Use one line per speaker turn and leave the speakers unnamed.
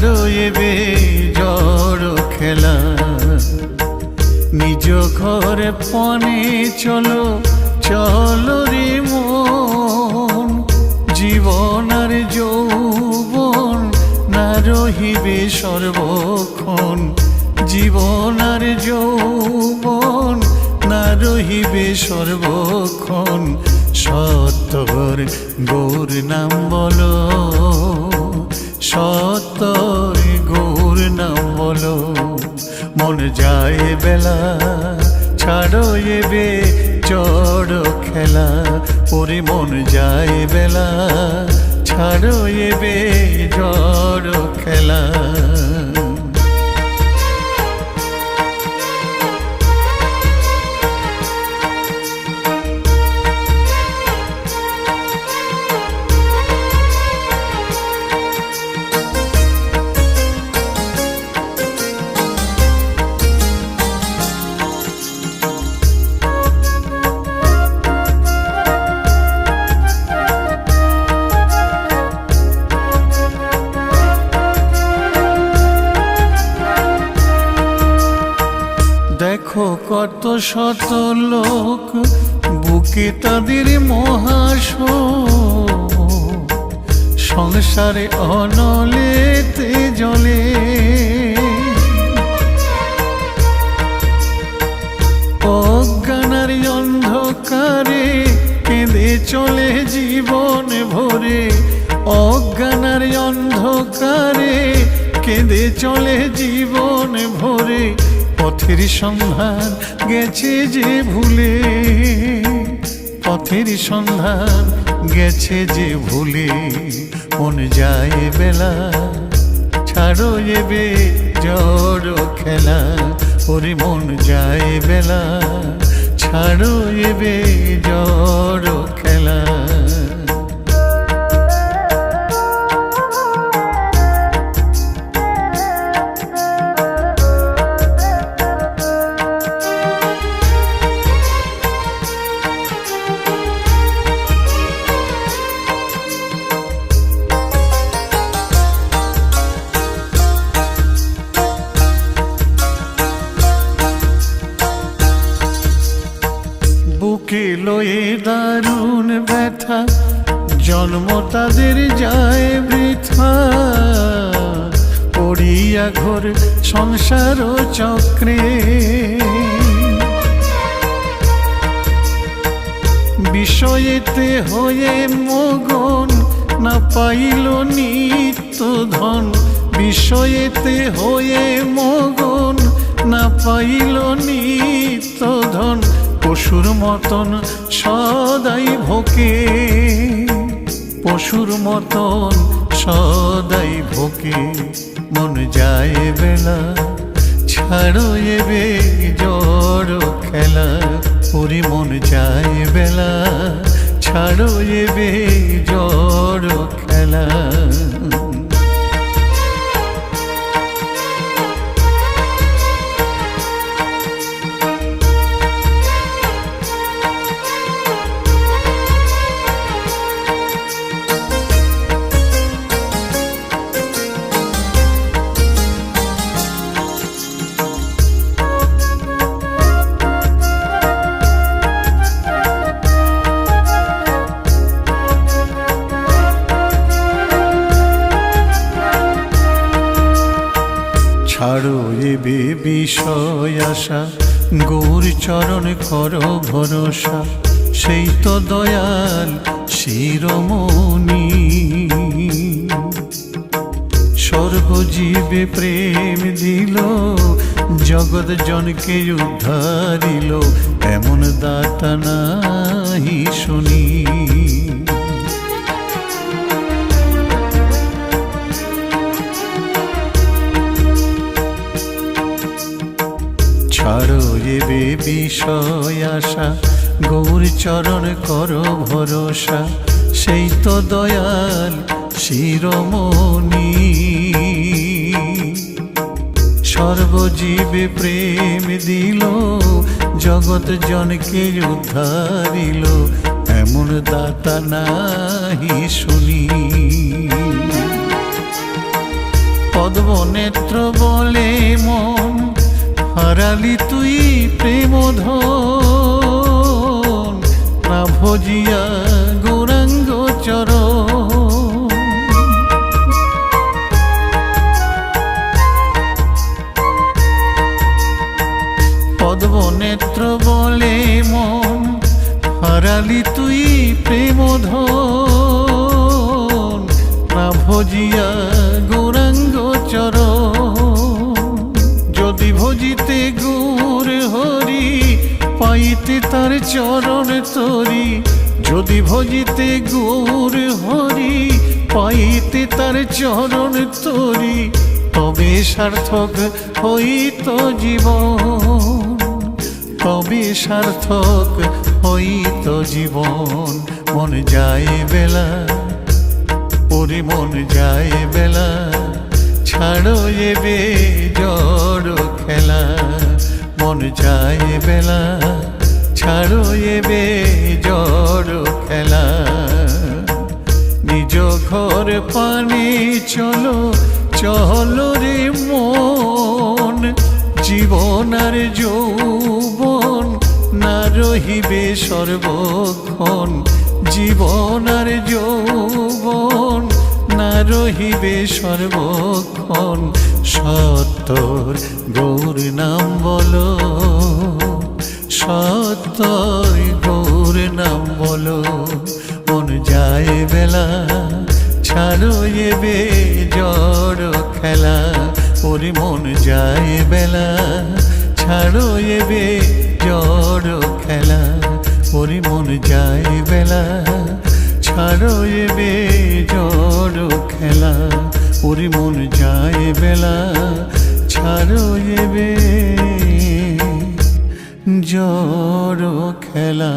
ছাড়ো এবে জড় খেলা, নিজ ঘরে পণে চলো চলো রে মন। জীবন আর যৌবন না রহিবে সর্বক্ষণ, জীবন আর যৌবন না রহিবে সর্বক্ষণ। সত্যর গৌর নাম বলো, সত্যর গৌর নাম বলো। মন যায় বেলা ছাড়ো এবে জড় খেলা, ওরে মন যায় বেলা ছাড়ো এবে জড় খেলা। দেখো কত শত লোক বুকে তাদের মহাশোক, সংসারে অনলেতে জলে। অজ্ঞানার অন্ধকারে কেঁদে চলে জীবন ভরে, অজ্ঞানার অন্ধকারে কেঁদে চলে জীবন ভরে। পথের সন্ধান গেছে যে ভুলে, পথের সন্ধান গেছে যে ভুলে। মন যায় বেলা ছাড়ো এবে জড় খেলা, ওরে মন যায় বেলা ছাড়ো এবে জড় খেলা। বুকে লয়ে দারুণ ব্যথা, জন্ম তাদের যায় বৃথা। পড়িয়া ঘোর সংসার চক্রে, বিষয়েতে হয়ে মগন না পাইল নিত্য ধন। বিষয়েতে হয়ে মগন না পাইল নিত্য ধন। পশুর মতন সদাই ভোকে, পশুর মতন সদাই ভোকে। মন যায় বেলা ছাড়ো এবে জড় খেলা, ওরে মন যায় বেলা ছাড়ো এবে জড় খেলা। ছাড়ো এবে বিষয় আশা, গৌর চরণ করো ভরসা। সেই তো দয়াল শিরোমণি, সর্বজীবে প্রেম দিল, জগৎ জনকে উদ্ধারিল। এমন দাতা নাহি শুনি। ছাড়ো এবে বিষয় আশা, গৌর চরণ করো ভরসা। সেই তো দয়াল শিরোমণি, সর্বজীবে প্রেম দিল, জগৎ জনকে উদ্ধারিল। এমন দাতা নাহি শুনি। পদ্মনেত্র বলে মন হারালি তুই প্রেম ধন, না ভজিয়া গৌরাঙ্গ চরণ। পদ্মনেত্র বলে মন হারালি তুই প্রেম ধন, না ভজিয়া গৌরাঙ্গ চরণ। যদি ভজিতে গৌর হরি পাইতে তার চরণ তরি, যদি ভজিতে গৌর হরি পাইতে তার চরণ তরি, তবে সার্থক হইত জীবন, তবে সার্থক হইত জীবন। মন যায় বেলা, ওরে মন যায় বেলা, ছাড়ো এবে জড় খেলা। মন যায় বেলা, ছাড়ো এবে জড় খেলা। নিজ ঘর পানে চলো, চলো রে মন, জীবন আর যৌবন না রহিবে সর্বক্ষণ, জীবন আর যৌবন না রহিবে সর্বক্ষণ। সত্যর গৌর নাম বলো, সত্যর গৌর নাম বলো। মন যায় বেলা, ছাড়ো এবে জড় খেলা। ওরে মন যায় বেলা, ছাড়ো এবে জড় খেলা। ওরে মন যায় বেলা, ছাড়ো এবে জড় খেলা। ওরে মন যায় বেলা, ছাড়ো এবে জড় খেলা।